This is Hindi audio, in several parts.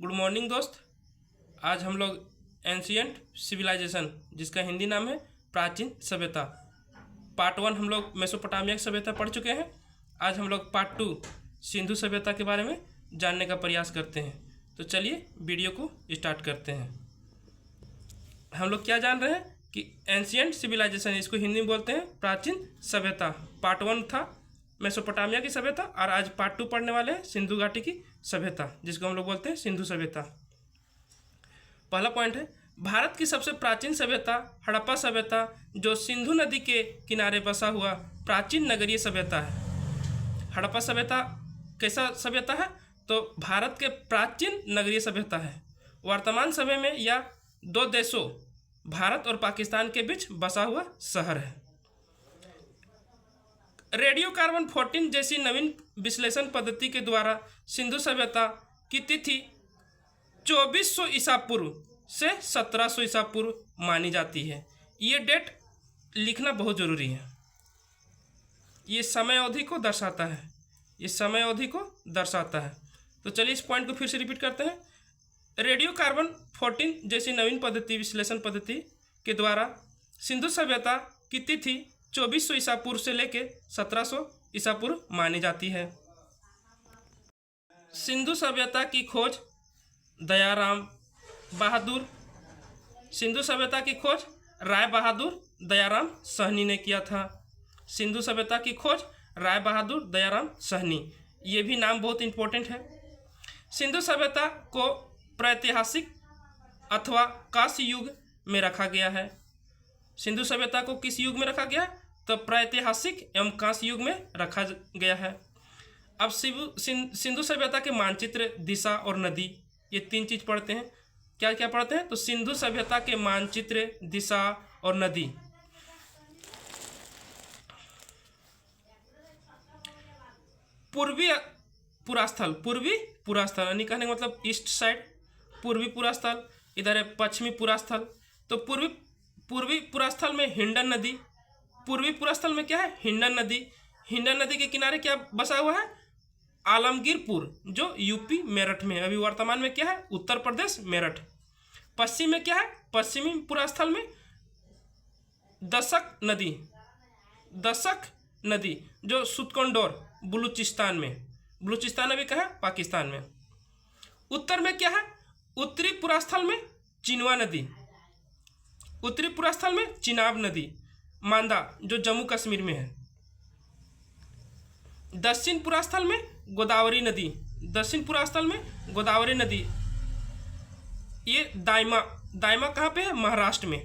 गुड मॉर्निंग दोस्त। आज हम लोग एंशियंट सिविलाइजेशन, जिसका हिंदी नाम है प्राचीन सभ्यता, पार्ट 1 हम लोग मेसोपोटामिया की सभ्यता पढ़ चुके हैं। आज हम लोग पार्ट 2 सिंधु सभ्यता के बारे में जानने का प्रयास करते हैं। तो चलिए वीडियो को स्टार्ट करते हैं। हम लोग क्या जान रहे हैं कि एंशियंट सिविलाइजेशन, इसको हिंदी में बोलते हैं प्राचीन सभ्यता। पार्ट 1 था मेसोपोटामिया की सभ्यता और आज पार्ट 2 पढ़ने वाले हैं सिंधु घाटी की सभ्यता, जिसको हम लोग बोलते हैं सिंधु सभ्यता। पहला पॉइंट है, भारत की सबसे प्राचीन सभ्यता हड़प्पा सभ्यता, जो सिंधु नदी के किनारे बसा हुआ प्राचीन नगरीय सभ्यता है। हड़प्पा सभ्यता कैसा सभ्यता है? तो भारत के प्राचीन नगरीय सभ्यता है। वर्तमान समय में यह दो देशों भारत और पाकिस्तान के बीच बसा हुआ शहर है। रेडियो कार्बन 14 जैसी नवीन विश्लेषण पद्धति के द्वारा सिंधु सभ्यता की तिथि 2400 ईसा पूर्व से 1700 ईसा पूर्व मानी जाती है। ये डेट लिखना बहुत जरूरी है। ये समय अवधि को दर्शाता है। ये समय अवधि को दर्शाता है। तो चलिए इस पॉइंट को फिर से रिपीट करते हैं। रेडियो कार्बन 14 जैसी नवीन पद्धति विश्लेषण पद्धति के द्वारा सिंधु सभ्यता की तिथि 2400 ईसा पूर्व से लेकर 1700 ईसा पूर्व मानी जाती है। सिंधु सभ्यता की खोज दयाराम बहादुर, सिंधु सभ्यता की खोज राय बहादुर दयाराम सहनी ने किया था। सिंधु सभ्यता की खोज राय बहादुर दयाराम सहनी, ये भी नाम बहुत इंपॉर्टेंट है। सिंधु सभ्यता को प्रागैतिहासिक अथवा कांस्य युग में रखा गया है। सिंधु सभ्यता को किस युग में रखा गया? तो प्रागैतिहासिक एवं कांस्य युग में रखा गया है। अब सिंधु सभ्यता के मानचित्र, दिशा और नदी, ये तीन चीज पढ़ते हैं। क्या क्या पढ़ते हैं? तो सिंधु सभ्यता के मानचित्र, दिशा और नदी। पूर्वी पुरास्थल यानी कहने का मतलब ईस्ट साइड, पूर्वी पुरास्थल। इधर है पश्चिमी पुरास्थल। तो पूर्वी पुरास्थल में हिंडन नदी। पूर्वी पुरास्थल में क्या है? हिंडन नदी। हिंडन नदी के किनारे क्या बसा हुआ है? आलमगीरपुर, जो यूपी मेरठ में है। अभी वर्तमान में क्या है? उत्तर प्रदेश मेरठ। पश्चिम में क्या है? पश्चिमी पुरास्थल में दशक नदी, जो सुतकोंडोर बलूचिस्तान में भी कहा है, पाकिस्तान में। उत्तर में क्या है? उत्तरी पुरास्थल में चिनवा नदी। उत्तरी पुरास्थल में चिनाब नदी, मांदा, जो जम्मू कश्मीर में है। दक्षिण पुरास्थल में गोदावरी नदी। ये दाइमा कहाँ पे है? महाराष्ट्र में।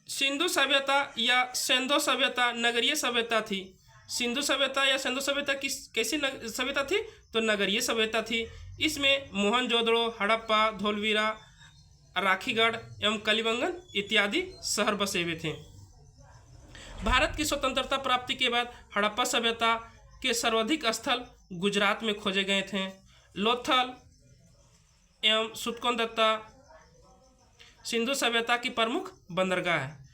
सिंधु सभ्यता या सिंधु सभ्यता नगरीय सभ्यता थी। सिंधु सभ्यता या सिंधु सभ्यता कैसी सभ्यता थी? तो नगरीय सभ्यता थी। इसमें मोहनजोदड़ो, हड़प्पा, धोलवीरा, राखीगढ़ एवं कलिबंगन इत्यादि शहर बसे हुए थे। भारत की स्वतंत्रता प्राप्ति के बाद हड़प्पा सभ्यता के सर्वाधिक स्थल गुजरात में खोजे गए थे। लोथल एवं सुतकोंदत्ता सिंधु सभ्यता की प्रमुख बंदरगाह है।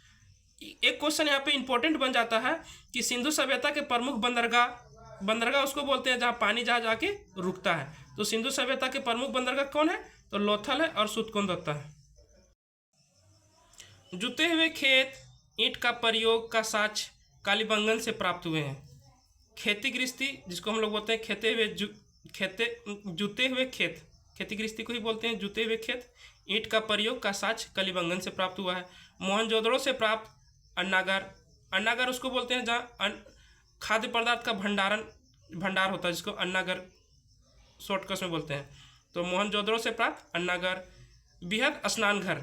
एक क्वेश्चन यहाँ पे इंपॉर्टेंट बन जाता है कि सिंधु सभ्यता के प्रमुख बंदरगाह उसको बोलते हैं जहाँ पानी जहाज आके रुकता है। तो सिंधु सभ्यता के प्रमुख बंदरगाह कौन है? तो लोथल है और सुतकोंदत्ता है। जुते हुए खेत, ईंट का प्रयोग का साक्ष्य कालीबंगन से प्राप्त हुए हैं। खेती गृहस्थी, जिसको हम लोग बोलते हैं जुते हुए खेत, खेती गृहस्थी को ही बोलते हैं जुते हुए खेत। ईंट का प्रयोग का साक्ष्य कालीबंगन से प्राप्त हुआ है। मोहनजोदड़ो से प्राप्त अन्नागार उसको बोलते हैं जहाँ खाद्य पदार्थ का भंडार होता है, जिसको अन्नागार शॉर्टकट में बोलते हैं। तो मोहनजोदड़ो से प्राप्त अन्नागार। बृहद स्नानघर,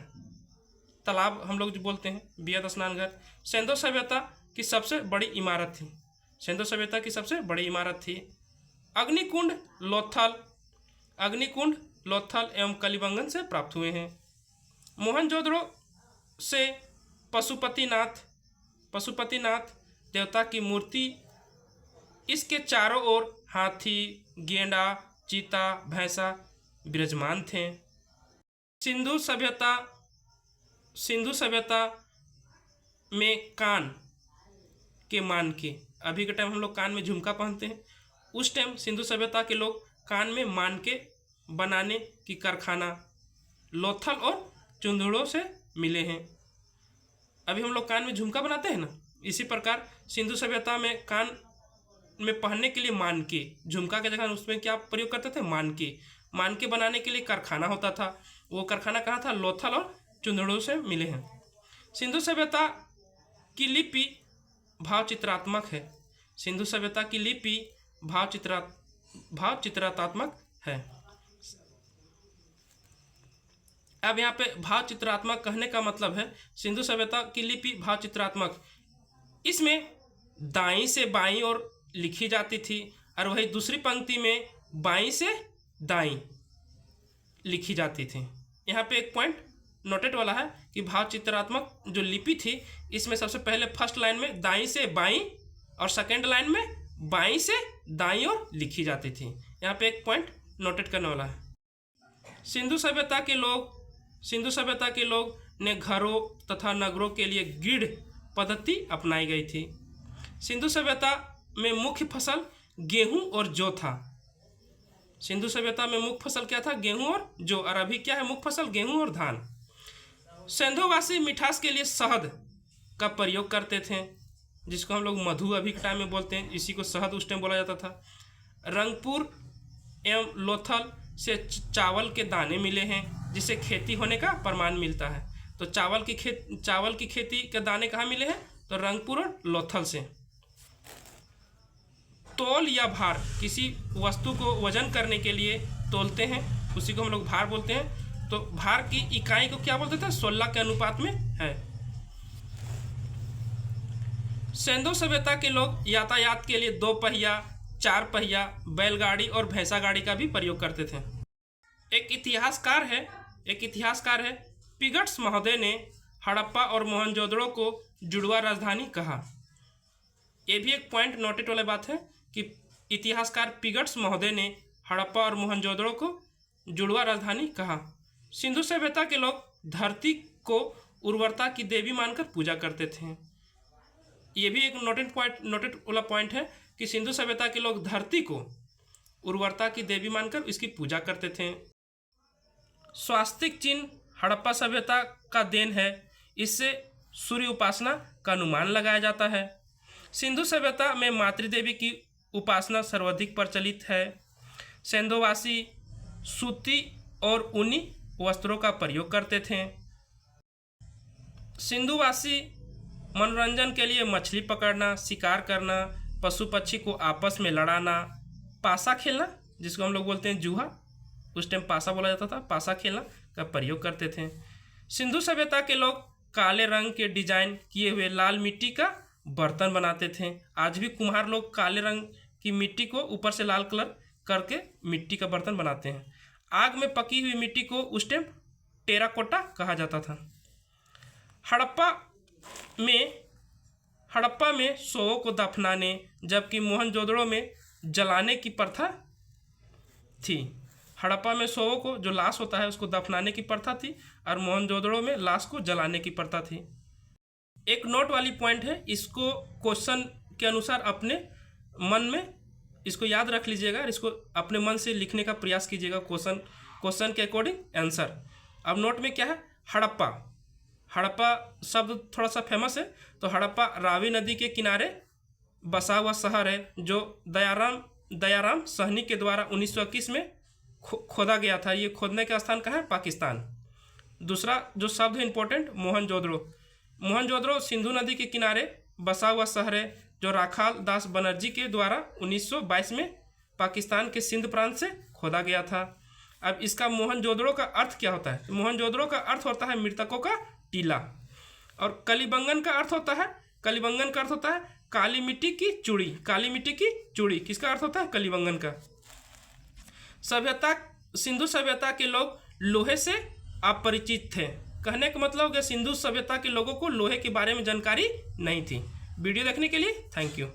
तालाब हम लोग जो बोलते हैं, बृहद स्नानघर सिंधु सभ्यता की सबसे बड़ी इमारत थी। अग्निकुंड लोथल एवं कलिबंगन से प्राप्त हुए हैं। मोहनजोदड़ो से पशुपतिनाथ देवता की मूर्ति, इसके चारों ओर हाथी, गेंडा, चीता, भैंसा विराजमान थे। सिंधु सभ्यता में कान के मान के, अभी के टाइम हम लोग कान में झुमका पहनते हैं, उस टाइम सिंधु सभ्यता के लोग कान में मान के बनाने की कारखाना लोथल और चुंदड़ों से मिले हैं। अभी हम लोग कान में झुमका बनाते हैं ना, इसी प्रकार सिंधु सभ्यता में कान में पहनने के लिए मानके, झुमका के जगह उसमें क्या प्रयोग करते थे, मानके। मानके बनाने के लिए कारखाना होता था। वो कारखाना कहाँ था, लोथल और चुंदड़ों से मिले हैं। सिंधु सभ्यता की लिपि भावचित्रात्मक है। सिंधु सभ्यता की लिपि भावचित्रात्मक है। अब यहाँ पे भावचित्रात्मक कहने का मतलब है सिंधु सभ्यता की लिपि भावचित्रात्मक, इसमें दाईं से बाईं ओर लिखी जाती थी और वही दूसरी पंक्ति में बाईं से दाईं लिखी जाती थी। यहाँ पे एक पॉइंट नोटेड वाला है कि भावचित्रात्मक जो लिपि थी इसमें सबसे पहले फर्स्ट लाइन में दाईं से बाईं और सेकेंड लाइन में बाईं से दाईं ओर लिखी जाती थी। यहाँ पे एक पॉइंट नोटेड करने वाला है। सिंधु सभ्यता के लोग ने घरों तथा नगरों के लिए गीढ़ पद्धति अपनाई गई थी। सिंधु सभ्यता में मुख्य फसल गेहूं और जौ था। सिंधु सभ्यता में मुख्य फसल क्या था, गेहूं और जौ, और अभी क्या है मुख्य फसल, गेहूं और धान। सिंधुवासी मिठास के लिए शहद का प्रयोग करते थे, जिसको हम लोग मधु अभी के टाइम में बोलते हैं, इसी को शहद उस टाइम बोला जाता था। रंगपुर एवं लोथल से चावल के दाने मिले हैं, जिससे खेती होने का प्रमाण मिलता है। तो चावल की खेती के दाने कहाँ मिले हैं, तो रंगपुर और लोथल से। तोल या भार, किसी वस्तु को वजन करने के लिए तोलते हैं, उसी को हम लोग भार बोलते हैं। तो भार की इकाई को क्या बोलते थे, 16 के अनुपात में है। सिंधु सभ्यता के लोग यातायात के लिए 2 पहिया, 4 पहिया, बैलगाड़ी और भैंसा गाड़ी का भी प्रयोग करते थे। एक इतिहासकार है पिगट्स महोदय ने हड़प्पा और मोहनजोदड़ो को जुड़वा राजधानी कहा। ये भी एक पॉइंट नोटेड वाली बात है कि इतिहासकार पिगट्स महोदय ने हड़प्पा और मोहनजोदड़ो को जुड़वा राजधानी कहा। सिंधु सभ्यता के लोग धरती को उर्वरता की देवी मानकर पूजा करते थे। ये भी एक नोटेड वाला पॉइंट है कि सिंधु सभ्यता के लोग धरती को उर्वरता की देवी मानकर इसकी पूजा करते थे। स्वास्तिक चिन्ह हड़प्पा सभ्यता का देन है, इससे सूर्य उपासना का अनुमान लगाया जाता है। सिंधु सभ्यता में मातृदेवी की उपासना सर्वाधिक प्रचलित है। सिंधुवासी सूती और ऊनी वस्त्रों का प्रयोग करते थे। सिंधुवासी मनोरंजन के लिए मछली पकड़ना, शिकार करना, पशु पक्षी को आपस में लड़ाना, पासा खेलना, जिसको हम लोग बोलते हैं जुआ, उस टाइम पासा बोला जाता था, पासा खेलना का प्रयोग करते थे। सिंधु सभ्यता के लोग काले रंग के डिजाइन किए हुए लाल मिट्टी का बर्तन बनाते थे। आज भी कुम्हार लोग काले रंग की मिट्टी को ऊपर से लाल कलर करके मिट्टी का बर्तन बनाते हैं। आग में पकी हुई मिट्टी को उस टाइम टेराकोटा कहा जाता था। हड़प्पा में शवों को दफनाने, जबकि मोहनजोदड़ो में जलाने की प्रथा थी। हड़प्पा में शवों को, जो लाश होता है, उसको दफनाने की प्रथा थी और मोहनजोदड़ो में लाश को जलाने की प्रथा थी। एक नोट वाली पॉइंट है, इसको क्वेश्चन के अनुसार अपने मन में इसको याद रख लीजिएगा, इसको अपने मन से लिखने का प्रयास कीजिएगा, क्वेश्चन के अकॉर्डिंग आंसर। अब नोट में क्या है, हड़प्पा शब्द थोड़ा सा फेमस है। तो हड़प्पा रावी नदी के किनारे बसा हुआ शहर है, जो दयाराम सहनी के द्वारा 1921 में खोदा गया था। ये खोदने का स्थान कहाँ है, पाकिस्तान। दूसरा जो शब्द है इंपॉर्टेंट, मोहनजोदड़ो सिंधु नदी के किनारे बसा हुआ शहर है, जो राखाल दास बनर्जी के द्वारा 1922 में पाकिस्तान के सिंध प्रांत से खोदा गया था। अब इसका मोहनजोदड़ो का अर्थ क्या होता है? मोहनजोदड़ो का अर्थ होता है मृतकों का टीला, और कलिबंगन का अर्थ होता है काली मिट्टी की चूड़ी। किसका अर्थ होता है? कलिबंगन का। सिंधु सभ्यता के लोग लोहे से अपरिचित थे। कहने का मतलब है सिंधु सभ्यता के लोगों को लोहे के बारे में जानकारी नहीं थी। वीडियो देखने के लिए थैंक यू।